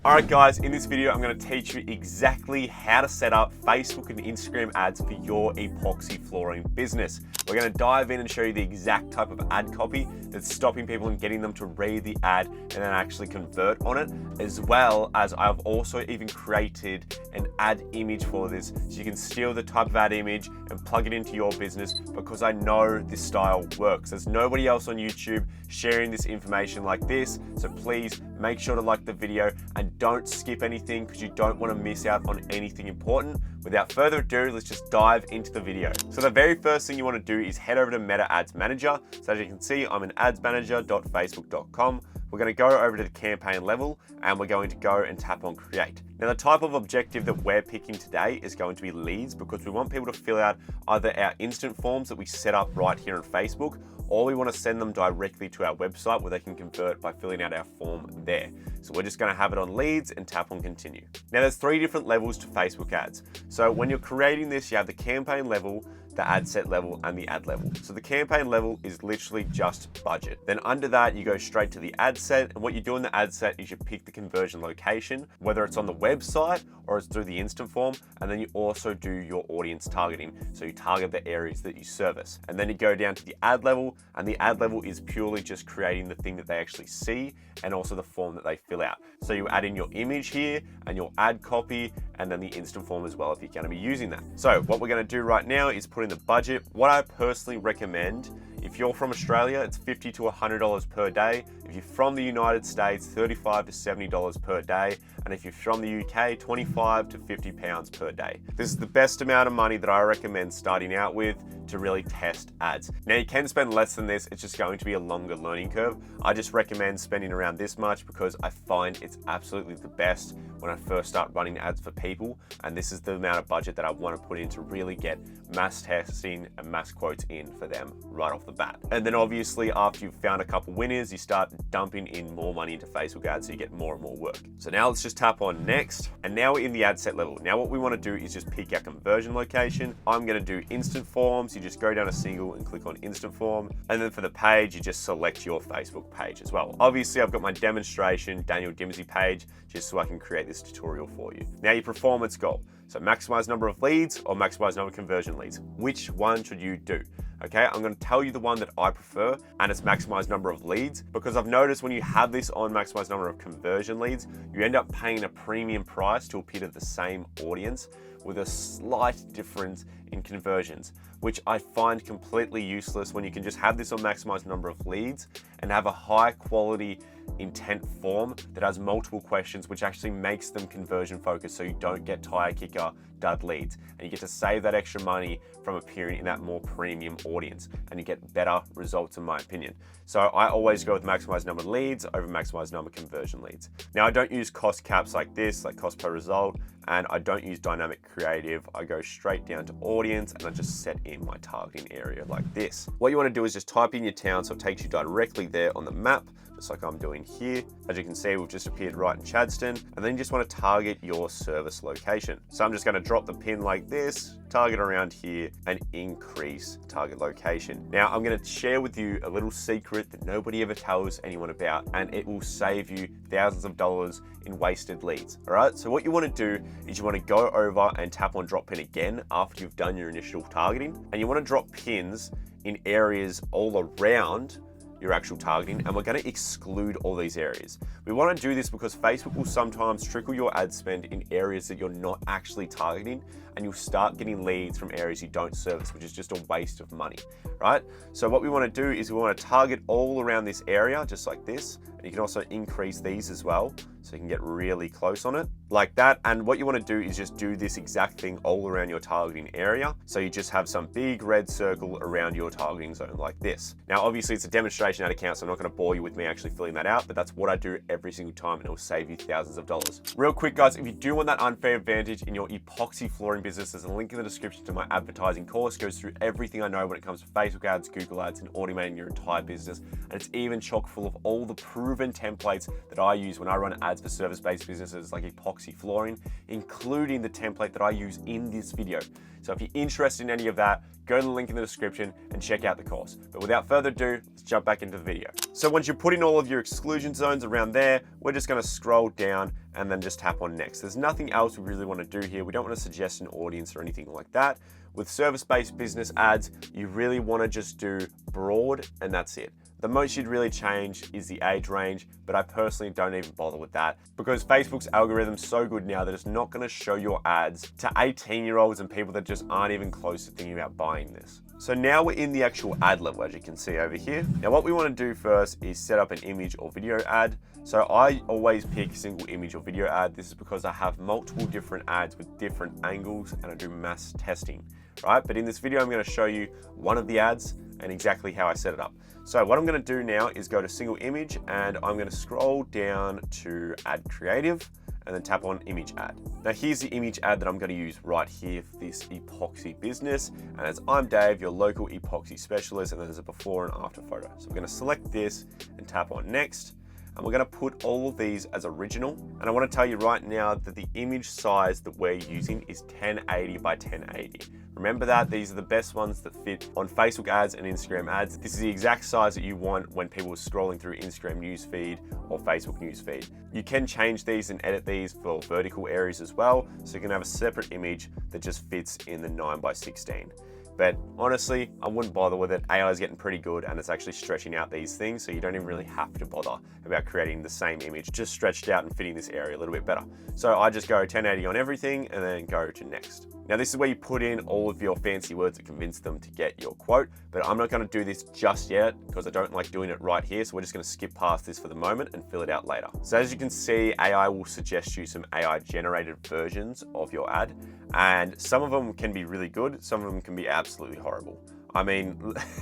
All right guys, in this video, I'm gonna teach you exactly how to set up Facebook and Instagram ads for your epoxy flooring business. We're gonna dive in and show you the exact type of ad copy that's stopping people and getting them to read the ad and then actually convert on it, as well as I've also even created an ad image for this, so you can steal the type of ad image and plug it into your business, because I know this style works. There's nobody else on YouTube sharing this information like this, so please make sure to like the video and don't skip anything, because you don't want to miss out on anything important. Without further ado, let's just dive into the video. So the very first thing you want to do is head over to Meta Ads Manager. So as you can see, I'm in adsmanager.facebook.com. We're going to go over to the campaign level and we're going to go and tap on create. Now the type of objective that we're picking today is going to be leads, because we want people to fill out either our instant forms that we set up right here on Facebook, or we want to send them directly to our website where they can convert by filling out our form there. So we're just going to have it on leads and tap on continue. Now there's 3 different levels to Facebook ads. So when you're creating this, you have the campaign level, the ad set level, and the ad level. So the campaign level is literally just budget. Then under that, you go straight to the ad set. And what you do in the ad set is you pick the conversion location, whether it's on the website or it's through the instant form. And then you also do your audience targeting. So you target the areas that you service. And then you go down to the ad level, and the ad level is purely just creating the thing that they actually see and also the form that they fill out. So you add in your image here and your ad copy, and then the instant form as well if you're going to be using that. So what we're going to do right now is put in the budget. What I personally recommend, if you're from Australia, it's $50 to $100 per day. If you're from the United States, $35 to $70 per day. And if you're from the UK, 25 to 50 pounds per day. This is the best amount of money that I recommend starting out with to really test ads. Now you can spend less than this, it's just going to be a longer learning curve. I just recommend spending around this much because I find it's absolutely the best when I first start running ads for people. And this is the amount of budget that I want to put in to really get mass testing and mass quotes in for them right off the bat. And then obviously after you've found a couple winners, you start dumping in more money into Facebook ads so you get more and more work. So now let's just tap on next. And now we're in the ad set level. Now what we want to do is just pick our conversion location. I'm going to do instant forms. You just go down a single and click on instant form. And then for the page, you just select your Facebook page as well. Obviously I've got my demonstration Daniel Dimsey page just so I can create this tutorial for you. Now your performance goal. So maximize number of leads or maximize number of conversion leads. Which one should you do? Okay, I'm going to tell you the one that I prefer, and it's maximize number of leads, because I've noticed when you have this on maximize number of conversion leads, you end up paying a premium price to appear to the same audience with a slight difference in conversions, which I find completely useless when you can just have this on maximize number of leads and have a high quality intent form that has multiple questions, which actually makes them conversion focused, so you don't get tire kicker dud leads, and you get to save that extra money from appearing in that more premium audience, and you get better results in my opinion. So I always go with maximize number of leads over maximize number of conversion leads. Now I don't use cost caps like this, like cost per result, and I don't use dynamic creative. I go straight down to audience and I just set in my targeting area like this. What you want to do is just type in your town so it takes you directly there on the map, just like I'm doing here. As you can see, we've just appeared right in Chadstone, and then you just want to target your service location. So I'm just going to drop the pin like this, target around here, and increase target location. Now I'm going to share with you a little secret that nobody ever tells anyone about, and it will save you thousands of dollars in wasted leads. All right, so what you want to do is you want to go over and tap on drop pin again after you've done your initial targeting, and you want to drop pins in areas all around your actual targeting, and we're going to exclude all these areas. We want to do this because Facebook will sometimes trickle your ad spend in areas that you're not actually targeting, and you'll start getting leads from areas you don't service, which is just a waste of money, right? So what we want to do is we want to target all around this area, just like this, and you can also increase these as well, so you can get really close on it, like that. And what you want to do is just do this exact thing all around your targeting area. So you just have some big red circle around your targeting zone like this. Now, obviously it's a demonstration ad account, so I'm not going to bore you with me actually filling that out, but that's what I do every single time, and it will save you thousands of dollars. Real quick guys, if you do want that unfair advantage in your epoxy flooring business, there's a link in the description to my advertising course. It goes through everything I know when it comes to Facebook ads, Google ads, and automating your entire business. And it's even chock full of all the proven proven templates that I use when I run ads for service-based businesses like epoxy flooring, including the template that I use in this video. So if you're interested in any of that, go to the link in the description and check out the course. But without further ado, let's jump back into the video. So once you put in all of your exclusion zones around there, we're just gonna scroll down and then just tap on next. There's nothing else we really wanna do here. We don't wanna suggest an audience or anything like that. With service-based business ads, you really wanna just do broad and that's it. The most you'd really change is the age range, but I personally don't even bother with that because Facebook's algorithm's so good now that it's not gonna show your ads to 18-year-olds and people that just aren't even close to thinking about buying this. So now we're in the actual ad level, as you can see over here. Now what we wanna do first is set up an image or video ad. So I always pick a single image or video ad. This is because I have multiple different ads with different angles and I do mass testing, right? But in this video, I'm gonna show you one of the ads and exactly how I set it up. So what I'm gonna do now is go to single image and I'm gonna scroll down to add creative and then tap on image ad. Now here's the image ad that I'm gonna use right here for this epoxy business. And as I'm Dave, your local epoxy specialist, and then there's a before and after photo. So I'm gonna select this and tap on next. And we're gonna put all of these as original. And I wanna tell you right now that the image size that we're using is 1080 by 1080. Remember that, these are the best ones that fit on Facebook ads and Instagram ads. This is the exact size that you want when people are scrolling through Instagram newsfeed or Facebook newsfeed. You can change these and edit these for vertical areas as well. So you can have a separate image that just fits in the 9 by 16. But honestly, I wouldn't bother with it. AI is getting pretty good and it's actually stretching out these things, so you don't even really have to bother about creating the same image, just stretched out and fitting this area a little bit better. So I just go 1080 on everything and then go to next. Now this is where you put in all of your fancy words to convince them to get your quote, but I'm not gonna do this just yet because I don't like doing it right here, so we're just gonna skip past this for the moment and fill it out later. So as you can see, AI will suggest you some AI generated versions of your ad, and some of them can be really good, some of them can be absolutely horrible. I mean,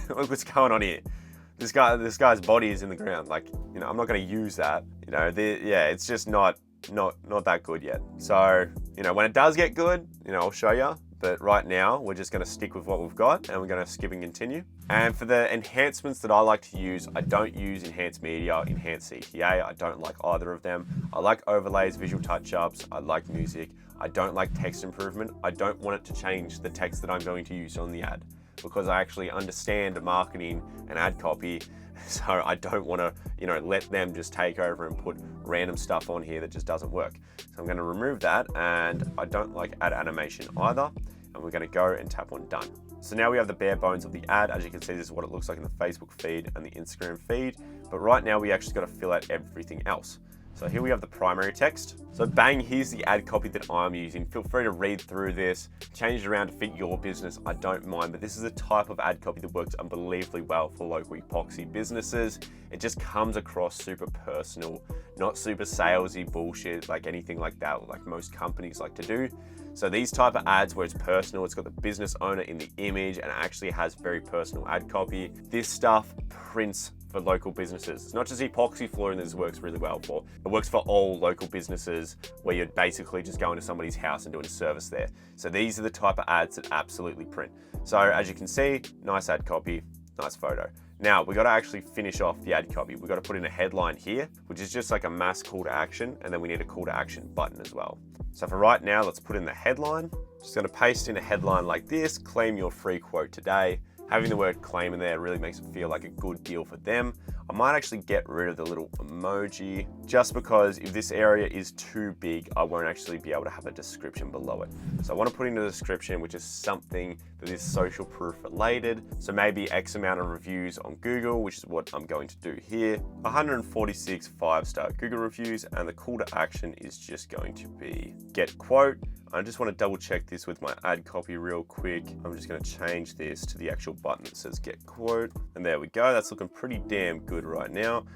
look what's going on here. This guy's body is in the ground. Like, you know, I'm not gonna use that. You know, yeah, it's just not that good yet. So, you know, when it does get good, you know, I'll show you. But right now, we're just gonna stick with what we've got and we're gonna skip and continue. And for the enhancements that I like to use, I don't use enhanced media, enhanced CTA. I don't like either of them. I like overlays, visual touch-ups. I like music. I don't like text improvement. I don't want it to change the text that I'm going to use on the ad because I actually understand marketing and ad copy. So I don't want to, you know, let them just take over and put random stuff on here that just doesn't work. So I'm going to remove that, and I don't like ad animation either. And we're going to go and tap on done. So now we have the bare bones of the ad. As you can see, this is what it looks like in the Facebook feed and the Instagram feed. But right now we actually got to fill out everything else. So here we have the primary text. So bang, here's the ad copy that I'm using. Feel free to read through this, change it around to fit your business. I don't mind, but this is a type of ad copy that works unbelievably well for local epoxy businesses. It just comes across super personal, not super salesy bullshit, like anything like that, like most companies like to do. So these type of ads where it's personal, it's got the business owner in the image and actually has very personal ad copy. This stuff prints for local businesses. It's not just epoxy flooring that this works really well for. It works for all local businesses where you're basically just going to somebody's house and doing a service there. So these are the type of ads that absolutely print. So as you can see, nice ad copy, nice photo. Now we got to actually finish off the ad copy. We got to put in a headline here, which is just like a mass call to action. And then we need a call to action button as well. So for right now, let's put in the headline. Just going to paste in a headline like this, claim your free quote today. Having the word claim in there really makes it feel like a good deal for them. I might actually get rid of the little emoji just because if this area is too big, I won't actually be able to have a description below it. So I want to put in a description, which is something that is social proof related. So maybe X amount of reviews on Google, which is what I'm going to do here. 146 5-star Google reviews, and the call to action is just going to be get quote. I just want to double check this with my ad copy real quick. I'm just going to change this to the actual button that says get quote. And there we go. That's looking pretty damn good right now.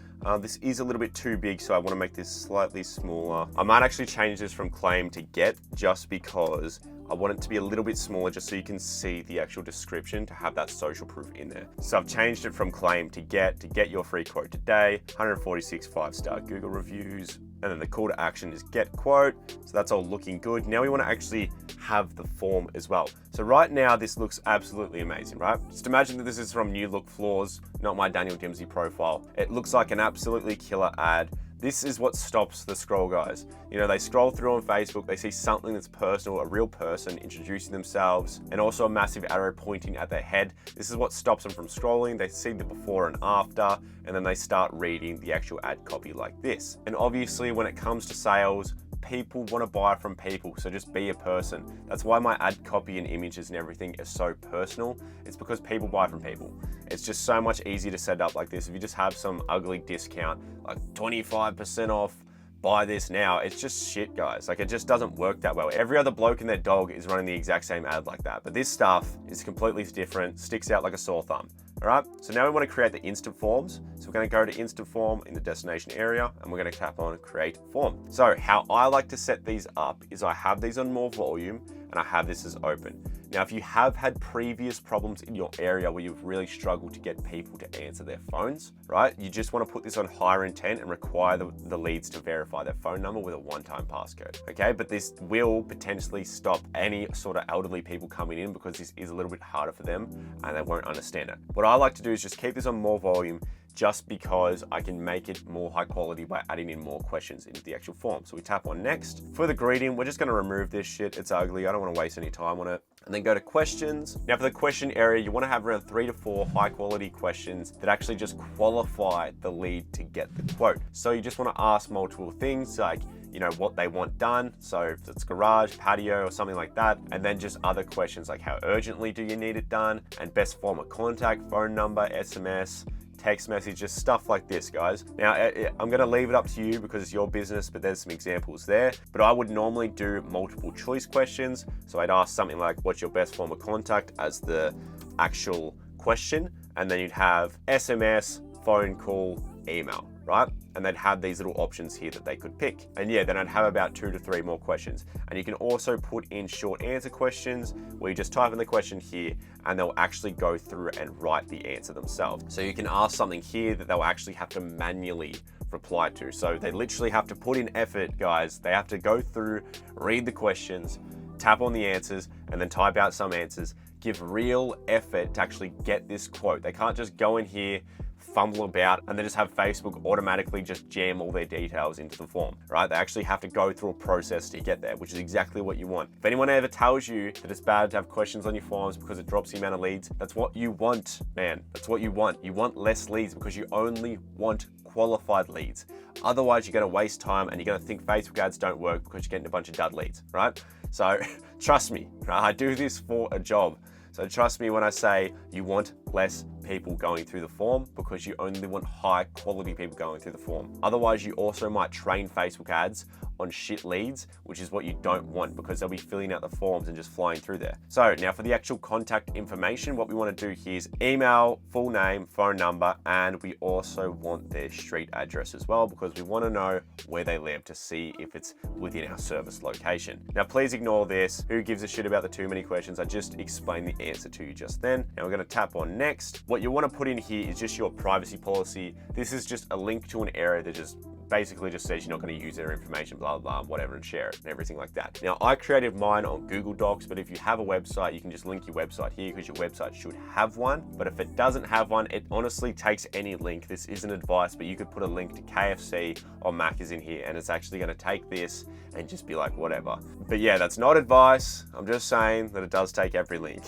This is a little bit too big, so I want to make this slightly smaller. I might actually change this from claim to get just because I want it to be a little bit smaller just so you can see the actual description to have that social proof in there. So I've changed it from claim to get your free quote today, 146 5-star Google reviews. and then the call to action is get quote. So that's all looking good. Now we want to actually have the form as well. So right now this looks absolutely amazing, right? Just imagine that this is from New Look Floors, not my Daniel Dimsey profile. It looks like an absolutely killer ad. This is what stops the scroll, guys. You know, they scroll through on Facebook, they see something that's personal, a real person introducing themselves, and also a massive arrow pointing at their head. This is what stops them from scrolling. They see the before and after, and then they start reading the actual ad copy like this. And obviously when it comes to sales, people want to buy from people, so just be a person. That's why my ad copy and images and everything is so personal. It's because people buy from people. It's just so much easier to set up like this. If you just have some ugly discount, like 25% off, buy this now, it's just shit, guys. Like, it just doesn't work that well. Every other bloke and their dog is running the exact same ad like that, but this stuff is completely different, sticks out like a sore thumb. All right, so now we want to create the instant forms. So we're going to go to instant form in the destination area, and we're going to tap on create form. So how I like to set these up is I have these on more volume and I have this as open. Now, if you have had previous problems in your area where you've really struggled to get people to answer their phones, right? You just want to put this on higher intent and require the leads to verify their phone number with a one-time passcode, okay? But this will potentially stop any sort of elderly people coming in because this is a little bit harder for them and they won't understand it. What I like to do is just keep this on more volume just because I can make it more high quality by adding in more questions into the actual form. So we tap on next. For the greeting, we're just gonna remove this shit. It's ugly, I don't wanna waste any time on it. And then go to questions. Now for the question area, you wanna have around 3 to 4 high quality questions that actually just qualify the lead to get the quote. So you just wanna ask multiple things like, you know, what they want done. So if it's garage, patio, or something like that. And then just other questions like how urgently do you need it done? And best form of contact, phone number, SMS, text messages, stuff like this, guys. Now, I'm gonna leave it up to you because it's your business, but there's some examples there. But I would normally do multiple choice questions. So I'd ask something like, what's your best form of contact as the actual question. And then you'd have SMS, phone call, email, right? And they'd have these little options here that they could pick. And yeah, then I'd have about 2 to 3 more questions. And you can also put in short answer questions where you just type in the question here and they'll actually go through and write the answer themselves. So you can ask something here that they'll actually have to manually reply to. So they literally have to put in effort, guys. They have to go through, read the questions, tap on the answers, and then type out some answers. Give real effort to actually get this quote. They can't just go in here, fumble about, and then just have Facebook automatically just jam all their details into the form, right? They actually have to go through a process to get there, which is exactly what you want. If anyone ever tells you that it's bad to have questions on your forms because it drops the amount of leads, that's what you want, man. That's what you want. You want less leads because you only want qualified leads. Otherwise, you're gonna waste time and you're gonna think Facebook ads don't work because you're getting a bunch of dud leads, right? So trust me, right? I do this for a job. So trust me when I say you want less people going through the form because you only want high quality people going through the form. Otherwise, you also might train Facebook ads on shit leads, which is what you don't want because they'll be filling out the forms and just flying through there. So now for the actual contact information, what we want to do here is email, full name, phone number, and we also want their street address as well because we want to know where they live to see if it's within our service location. Now, please ignore this. Who gives a shit about the too many questions? I just explained the answer to you just then. Now we're going to tap on next. What you want to put in here is just your privacy policy. This is just a link to an area that just basically just says you're not going to use their information, blah, blah, whatever, and share it and everything like that. Now, I created mine on Google Docs, but if you have a website, you can just link your website here because your website should have one. But if it doesn't have one, it honestly takes any link. This isn't advice, but you could put a link to KFC or Macca's in here and it's actually going to take this and just be like, whatever. But yeah, that's not advice. I'm just saying that it does take every link.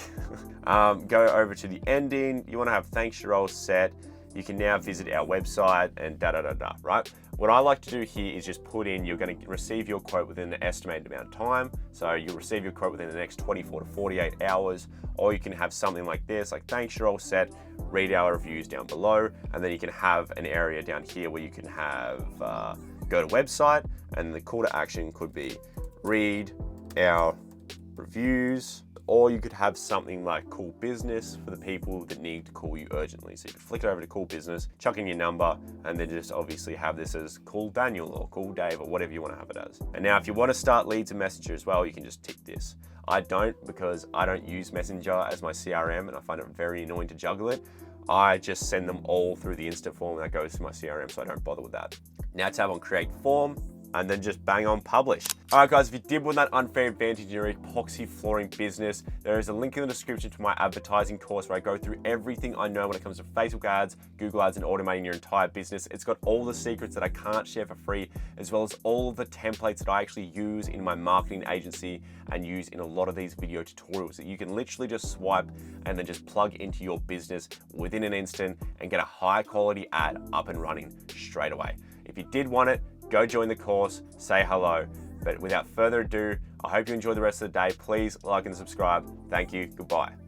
Go over to the ending. You want to have thanks your all set. You can now visit our website and right? What I like to do here is just put in, you're going to receive your quote within an estimated amount of time. So you'll receive your quote within the next 24 to 48 hours, or you can have something like this, like thanks, you're all set, read our reviews down below. And then you can have an area down here where you can have, go to website, and the call to action could be read our reviews. Or you could have something like Cool Business for the people that need to call you urgently. So you could flick it over to Cool Business, chuck in your number, and then just obviously have this as Cool Daniel or Cool Dave or whatever you want to have it as. And now if you want to start leads and Messenger as well, you can just tick this. I don't because I don't use Messenger as my CRM and I find it very annoying to juggle it. I just send them all through the instant form and that goes to my CRM, so I don't bother with that. Now tap on Create Form. and then just bang on publish. All right, guys, if you did want that unfair advantage in your epoxy flooring business, there is a link in the description to my advertising course where I go through everything I know when it comes to Facebook ads, Google ads, and automating your entire business. It's got all the secrets that I can't share for free, as well as all of the templates that I actually use in my marketing agency and use in a lot of these video tutorials that you can literally just swipe and then just plug into your business within an instant and get a high quality ad up and running straight away. If you did want it, go join the course, say hello. But without further ado, I hope you enjoy the rest of the day. Please like and subscribe. Thank you. Goodbye.